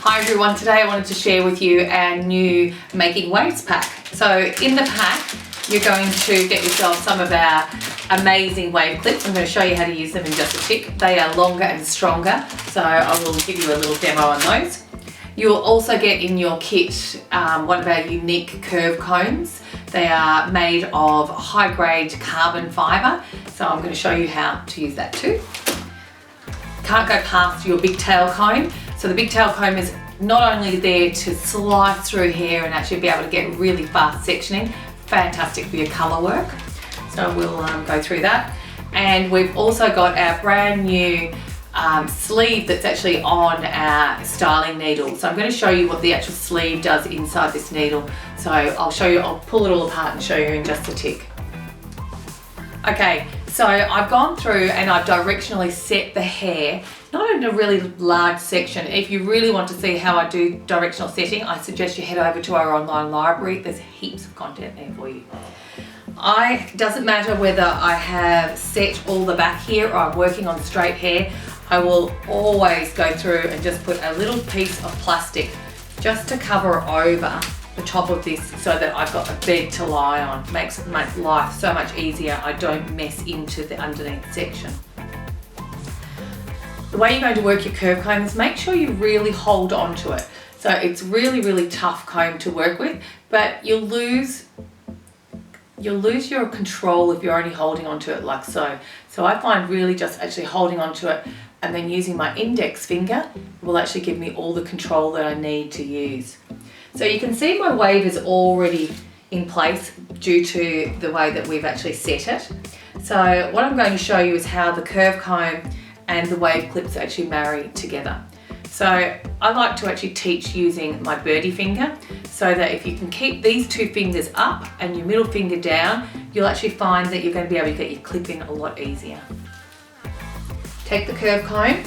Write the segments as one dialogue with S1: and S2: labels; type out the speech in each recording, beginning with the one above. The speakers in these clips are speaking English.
S1: Hi everyone, today I wanted to share with you our new Making Waves pack. So in the pack, you're going to get yourself some of our amazing wave clips. I'm going to show you how to use them in just a tick. They are longer and stronger, so I will give you a little demo on those. You'll also get in your kit one of our unique curve combs. They are made of high-grade carbon fibre, so I'm going to show you how to use that too. Can't go past your big tail comb. So the big tail comb is not only there to slice through hair and actually be able to get really fast sectioning, fantastic for your colour work. So we'll go through that. And we've also got our brand new sleeve that's actually on our styling needle. So I'm going to show you what the actual sleeve does inside this needle. So I'll show you, I'll pull it all apart and show you in just a tick. Okay, so I've gone through and I've directionally set the hair, not in a really large section. If you really want to see how I do directional setting, I suggest you head over to our online library. There's heaps of content there for you. Doesn't matter whether I have set all the back here or I'm working on straight hair, I will always go through and just put a little piece of plastic just to cover over the top of this so that I've got a bed to lie on. Makes my life so much easier. I don't mess into the underneath section. The way you're going to work your curve comb is make sure you really hold on to it. So it's really tough comb to work with, but you'll lose your control if you're only holding onto it like so. So I find really just actually holding onto it and then using my index finger will actually give me all the control that I need to use. So you can see my wave is already in place due to the way that we've actually set it. So what I'm going to show you is how the curve comb and the wave clips actually marry together. So I like to actually teach using my birdie finger so that if you can keep these two fingers up and your middle finger down, you'll actually find that you're going to be able to get your clip in a lot easier. Take the curve comb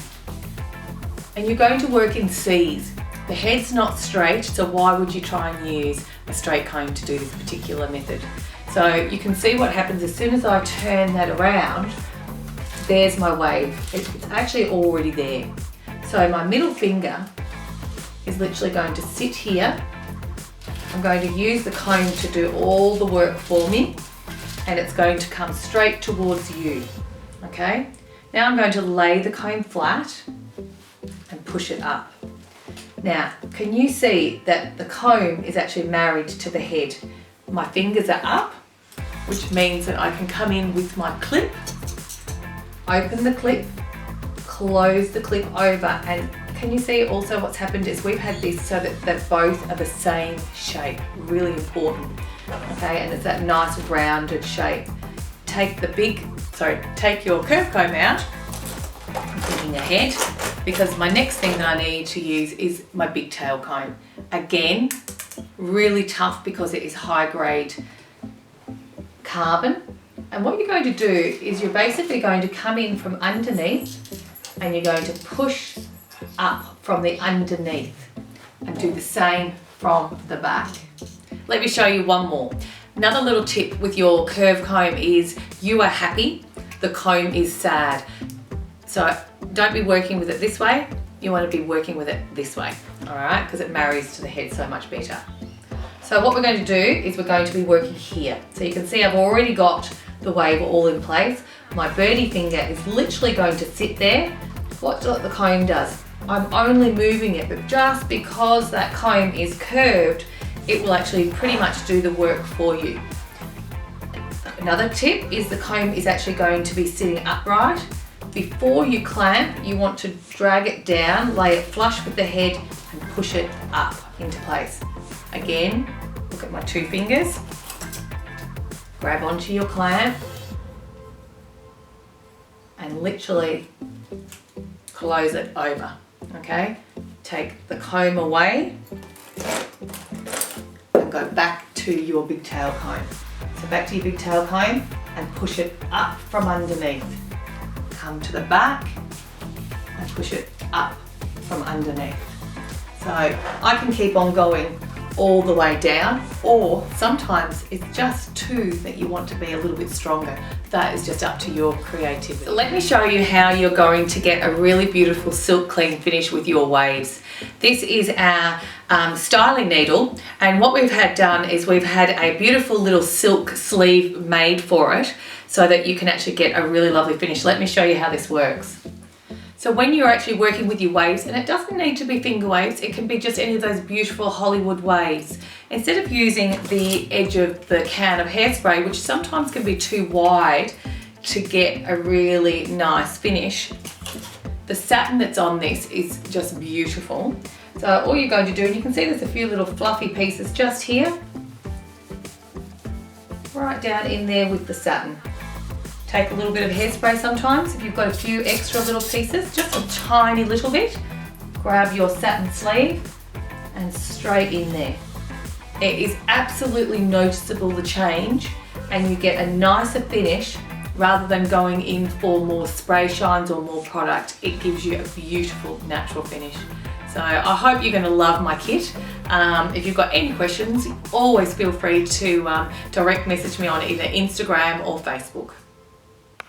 S1: and you're going to work in C's. The head's not straight, so why would you try and use a straight comb to do this particular method? So you can see what happens as soon as I turn that around, there's my wave. It's actually already there. So my middle finger is literally going to sit here. I'm going to use the comb to do all the work for me, and it's going to come straight towards you, okay? Now I'm going to lay the comb flat and push it up. Now, can you see that the comb is actually married to the head? My fingers are up, which means that I can come in with my clip, open the clip, close the clip over, and can you see also what's happened is we've had this so that both are the same shape, really important, okay, and it's that nice rounded shape. Take your curve comb out, I'm thinking ahead, because my next thing that I need to use is my big tail comb. Again, really tough because it is high grade carbon. And what you're going to do is you're basically going to come in from underneath and you're going to push up from the underneath and do the same from the back. Let me show you one more. Another little tip with your curve comb is you are happy, the comb is sad. So don't be working with it this way, you want to be working with it this way, all right? Because it marries to the head so much better. So what we're going to do is we're going to be working here. So you can see I've already got the wave all in place. My birdie finger is literally going to sit there. Watch what the comb does. I'm only moving it, but just because that comb is curved, it will actually pretty much do the work for you. Another tip is the comb is actually going to be sitting upright. Before you clamp, you want to drag it down, lay it flush with the head and push it up into place. Again, look at my two fingers. Grab onto your clamp and literally close it over, okay? Take the comb away and go back to your big tail comb. So back to your big tail comb and push it up from underneath. Come to the back and push it up from underneath. So I can keep on going all the way down, or sometimes it's just two that you want to be a little bit stronger. That is just up to your creativity. So let me show you how you're going to get a really beautiful silk clean finish with your waves. This is our styling needle, and what we've had done is we've had a beautiful little silk sleeve made for it so that you can actually get a really lovely finish. Let me show you how this works. So when you're actually working with your waves, and it doesn't need to be finger waves, it can be just any of those beautiful Hollywood waves. Instead of using the edge of the can of hairspray, which sometimes can be too wide to get a really nice finish, the satin that's on this is just beautiful. So all you're going to do, and you can see there's a few little fluffy pieces just here, right down in there with the satin. Take a little bit of hairspray sometimes if you've got a few extra little pieces, just a tiny little bit. Grab your satin sleeve and straight in there. It is absolutely noticeable, the change, and you get a nicer finish rather than going in for more spray shines or more product. It gives you a beautiful natural finish. So I hope you're going to love my kit. If you've got any questions, always feel free to direct message me on either Instagram or Facebook.